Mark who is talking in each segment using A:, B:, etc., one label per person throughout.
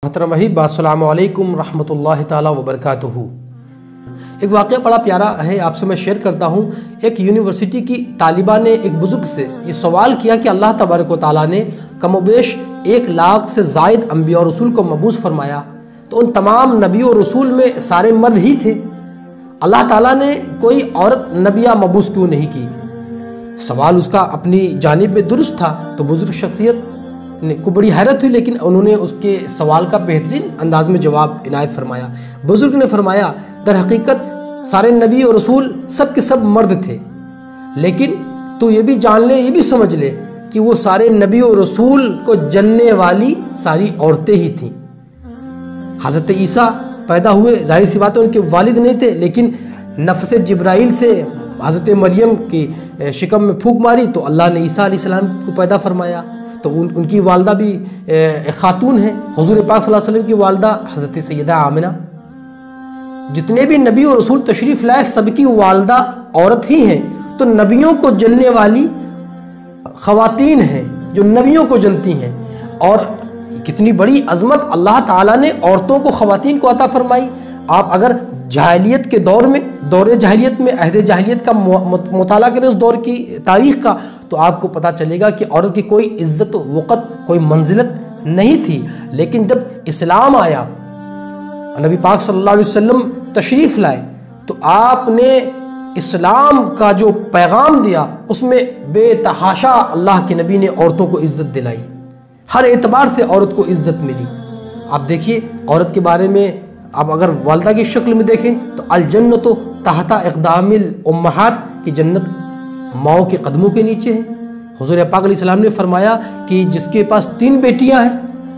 A: محترم وحید السلام علیکم رحمۃ اللہ تعالی وبرکاتہ۔ ایک واقعہ بڑا پیارا ہے، آپ سے میں شیئر کرتا ہوں۔ ایک یونیورسٹی کی طالبہ نے ایک بزرگ سے یہ سوال کیا کہ اللہ تبارک و تعالیٰ نے کم و بیش 1 لاکھ سے زائد انبیاء اور رسول کو مبعوث فرمایا، تو ان تمام نبیوں اور رسول میں سارے مرد ہی تھے، اللہ تعالیٰ نے کوئی عورت نبی یا مبعوث کیوں نہیں کی؟ سوال اس کا اپنی جانب میں درست تھا، تو بزرگ شخصیت کو بڑی حیرت ہوئی، لیکن انہوں نے اس کے سوال کا بہترین انداز میں جواب عنایت فرمایا۔ بزرگ نے فرمایا، در حقیقت سارے نبی اور رسول سب کے سب مرد تھے، لیکن تو یہ بھی جان لے، یہ بھی سمجھ لے کہ وہ سارے نبی اور رسول کو جننے والی ساری عورتیں ہی تھیں۔ حضرت عیسیٰ پیدا ہوئے، ظاہر سی بات ہے ان کے والد نہیں تھے، لیکن نفس جبرائیل سے حضرت مریم کی شکم میں پھونک ماری تو اللہ نے عیسیٰ علیہ السلام کو پیدا فرمایا۔ تو ان کی والدہ بھی خاتون ہیں، حضور پاک صلی اللہ علیہ وسلم کی والدہ حضرت سیدہ آمنہ۔ جتنے بھی نبی اور رسول تشریف لائے سب کی والدہ عورت ہی ہیں، تو نبیوں کو جننے والی خواتین ہیں جو نبیوں کو جنتی ہیں۔ اور کتنی بڑی عظمت اللہ تعالیٰ نے عورتوں کو، خواتین کو عطا فرمائی۔ آپ اگر جاہلیت کے دور میں، دور جاہلیت میں، عہد جاہلیت کا مطالعہ کریں اس دور کی تاریخ کا، تو آپ کو پتہ چلے گا کہ عورت کی کوئی عزت و وقت، کوئی منزلت نہیں تھی۔ لیکن جب اسلام آیا، نبی پاک صلی اللہ علیہ وسلم تشریف لائے، تو آپ نے اسلام کا جو پیغام دیا اس میں بے تحاشا اللہ کے نبی نے عورتوں کو عزت دلائی، ہر اعتبار سے عورت کو عزت ملی۔ آپ دیکھیے عورت کے بارے میں، آپ اگر والدہ کی شکل میں دیکھیں تو الجنت تحت اقدام الامہات، کی جنت ماؤں کے قدموں کے نیچے ہے۔ حضور پاک علیہ السلام نے فرمایا کہ جس کے پاس 3 بیٹیاں ہیں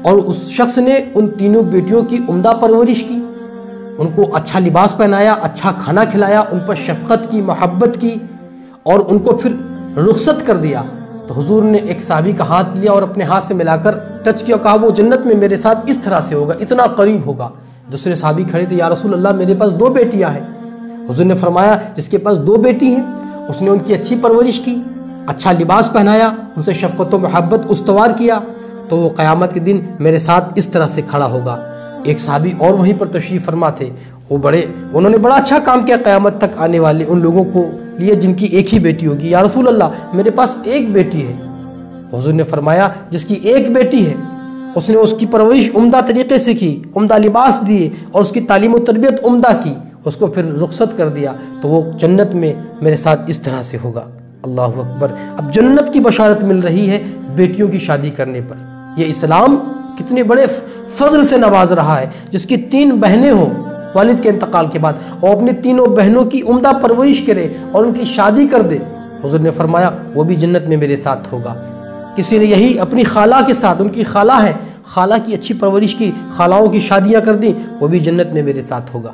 A: اور اس شخص نے ان تینوں بیٹیوں کی عمدہ پرورش کی، ان کو اچھا لباس پہنایا، اچھا کھانا کھلایا، ان پر شفقت کی، محبت کی، اور ان کو پھر رخصت کر دیا، تو حضور نے ایک صحابی کا ہاتھ لیا اور اپنے ہاتھ سے ملا کر ٹچ کیا، کہا وہ جنت میں میرے ساتھ اس طرح سے ہوگا، اتنا قریب ہوگا۔ دوسرے صحابی کھڑے تھے، یا رسول اللہ میرے پاس 2 بیٹیاں ہیں۔ حضور نے فرمایا جس کے پاس 2 بیٹی ہیں اس نے ان کی اچھی پرورش کی، اچھا لباس پہنایا، ان سے شفقت و محبت استوار کیا، تو وہ قیامت کے دن میرے ساتھ اس طرح سے کھڑا ہوگا۔ ایک صحابی اور وہیں پر تشریف فرما تھے، انہوں نے بڑا اچھا کام کیا قیامت تک آنے والے ان لوگوں کو لیے جن کی ایک ہی بیٹی ہوگی۔ یا رسول اللہ میرے پاس 1 بیٹی ہے۔ حضور نے فرمایا جس کی 1 بیٹی ہے اس نے اس کی پرورش عمدہ طریقے سے کی، عمدہ لباس دیے اور اس کی تعلیم و تربیت عمدہ کی، اس کو پھر رخصت کر دیا، تو وہ جنت میں میرے ساتھ اس طرح سے ہوگا۔ اللہ اکبر! اب جنت کی بشارت مل رہی ہے بیٹیوں کی شادی کرنے پر۔ یہ اسلام کتنے بڑے فضل سے نواز رہا ہے، جس کی 3 بہنیں ہوں والد کے انتقال کے بعد، اور اپنی تینوں بہنوں کی عمدہ پرورش کرے اور ان کی شادی کر دے، حضور نے فرمایا وہ بھی جنت میں میرے ساتھ ہوگا۔ کسی نے یہی اپنی خالہ کے ساتھ، ان کی خالہ ہے، خالہ کی اچھی پرورش کی، خالہوں کی شادیاں کر دیں، وہ بھی جنت میں میرے ساتھ ہوگا۔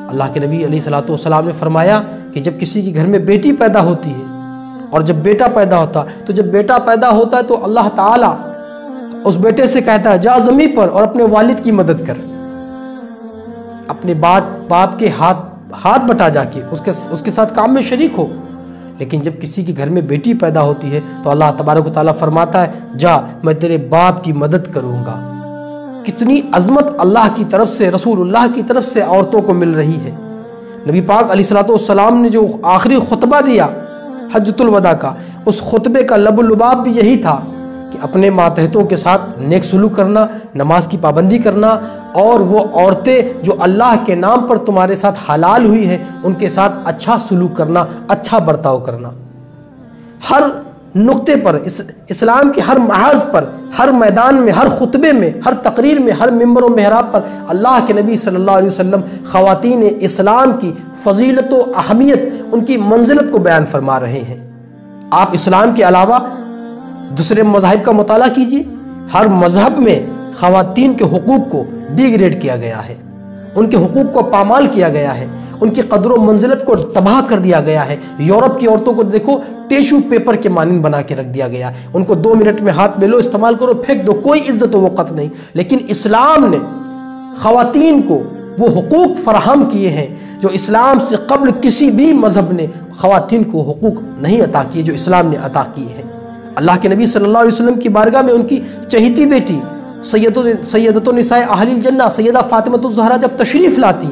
A: اللہ کے نبی علیہ الصلوۃ والسلام نے فرمایا کہ جب کسی کے گھر میں بیٹی پیدا ہوتی ہے اور جب بیٹا پیدا ہوتا، تو جب بیٹا پیدا ہوتا ہے تو اللہ تعالیٰ اس بیٹے سے کہتا ہے جا زمین پر اور اپنے والد کی مدد کر، اپنے باپ کے ہاتھ بٹا، جا کے اس کے ساتھ کام میں شریک ہو۔ لیکن جب کسی کے گھر میں بیٹی پیدا ہوتی ہے تو اللہ تبارک و تعالیٰ فرماتا ہے جا میں تیرے باپ کی مدد کروں گا۔ کتنی عظمت اللہ کی طرف سے، رسول اللہ کی طرف سے عورتوں کو مل رہی ہے۔ نبی پاک علیہ الصلوۃ والسلام نے جو آخری خطبہ دیا حجۃ الوداع کا، اس خطبے کا لب و لباب بھی یہی تھا کہ اپنے ماتحتوں کے ساتھ نیک سلوک کرنا، نماز کی پابندی کرنا، اور وہ عورتیں جو اللہ کے نام پر تمہارے ساتھ حلال ہوئی ہیں ان کے ساتھ اچھا سلوک کرنا، اچھا برتاؤ کرنا۔ ہر نقطے پر، اسلام کے ہر محاذ پر، ہر میدان میں، ہر خطبے میں، ہر تقریر میں، ہر ممبر و محراب پر اللہ کے نبی صلی اللہ علیہ وسلم خواتین اسلام کی فضیلت و اہمیت، ان کی منزلت کو بیان فرما رہے ہیں۔ آپ اسلام کے علاوہ دوسرے مذاہب کا مطالعہ کیجیے، ہر مذہب میں خواتین کے حقوق کو ڈیگریڈ کیا گیا ہے، ان کے حقوق کو پامال کیا گیا ہے، ان کی قدر و منزلت کو تباہ کر دیا گیا ہے۔ یورپ کی عورتوں کو دیکھو، ٹیشو پیپر کے مانند بنا کے رکھ دیا گیا ہے، ان کو 2 منٹ میں ہاتھ میں لو، استعمال کرو، پھینک دو، کوئی عزت و وقت نہیں۔ لیکن اسلام نے خواتین کو وہ حقوق فراہم کیے ہیں جو اسلام سے قبل کسی بھی مذہب نے خواتین کو حقوق نہیں عطا کیے، جو اسلام نے عطا کیے ہیں۔ اللہ کے نبی صلی اللہ علیہ وسلم کی بارگاہ میں ان کی چہیتی بیٹی سیدۃ النساء اہل الجنہ سیدہ فاطمۃ الزہرا جب تشریف لاتی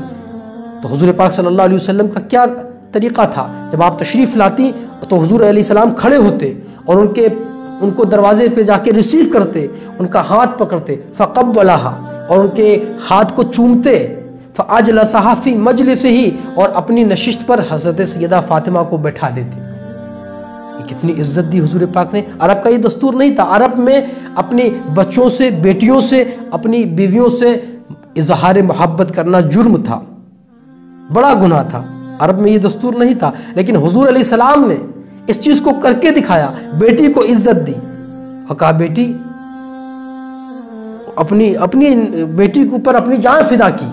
A: تو حضور پاک صلی اللہ علیہ وسلم کا کیا طریقہ تھا؟ جب آپ تشریف لاتی تو حضور علیہ السلام کھڑے ہوتے اور ان کو دروازے پہ جا کے ریسیو کرتے، ان کا ہاتھ پکڑتے، فقبلها، اور ان کے ہاتھ کو چومتے، فاجلسها فی مجلسہ، اور اپنی نشست پر حضرت سیدہ فاطمہ کو بیٹھا دیتے۔ یہ کتنی عزت دی حضور پاک نے۔ عرب کا یہ دستور نہیں تھا، عرب میں اپنی بچوں سے، بیٹیوں سے، اپنی بیویوں سے اظہار محبت کرنا جرم تھا، بڑا گناہ تھا، عرب میں یہ دستور نہیں تھا، لیکن حضور علیہ السلام نے اس چیز کو کر کے دکھایا، بیٹی کو عزت دی اور کہا بیٹی، اپنی بیٹی کے اوپر اپنی جان فدا کی،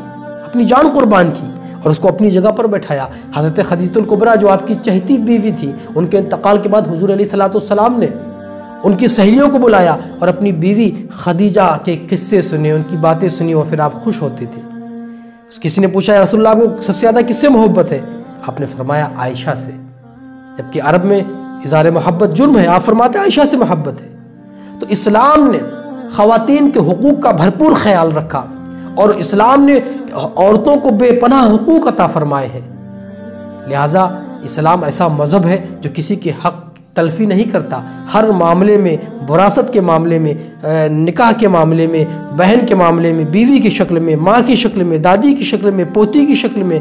A: اپنی جان قربان کی اور اس کو اپنی جگہ پر بیٹھایا۔ حضرت خدیجہ الکبریٰ جو آپ کی چہیتی بیوی تھی، ان کے انتقال کے بعد حضور علیہ السلام نے ان کی سہیلیوں کو بلایا اور اپنی بیوی خدیجہ کے قصے سنے، ان کی باتیں سنی اور پھر آپ خوش ہوتے تھے۔ کسی نے پوچھا یا رسول اللہ کو سب سے زیادہ کس سے محبت ہے؟ آپ نے فرمایا عائشہ سے، جبکہ عرب میں اظہار محبت جرم ہے، آپ فرماتے ہیں عائشہ سے محبت ہے۔ تو اسلام نے خواتین کے حقوق کا بھرپور خیال رکھا اور اسلام نے عورتوں کو بے پناہ حقوق عطا فرمائے ہیں۔ لہٰذا اسلام ایسا مذہب ہے جو کسی کے حق تلفی نہیں کرتا، ہر معاملے میں، وراثت کے معاملے میں، نکاح کے معاملے میں، بہن کے معاملے میں، بیوی کی شکل میں، ماں کی شکل میں، دادی کی شکل میں، پوتی کی شکل میں،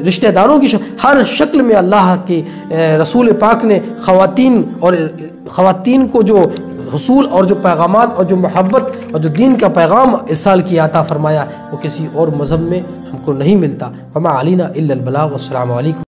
A: رشتہ داروں کی شکل، ہر شکل میں اللہ کے رسول پاک نے خواتین کو جو حصول اور جو پیغامات اور جو محبت اور جو دین کا پیغام ارسال کیا، عطا فرمایا، وہ کسی اور مذہب میں ہم کو نہیں ملتا۔ وما علینا الا البلاغ۔ والسلام علیکم۔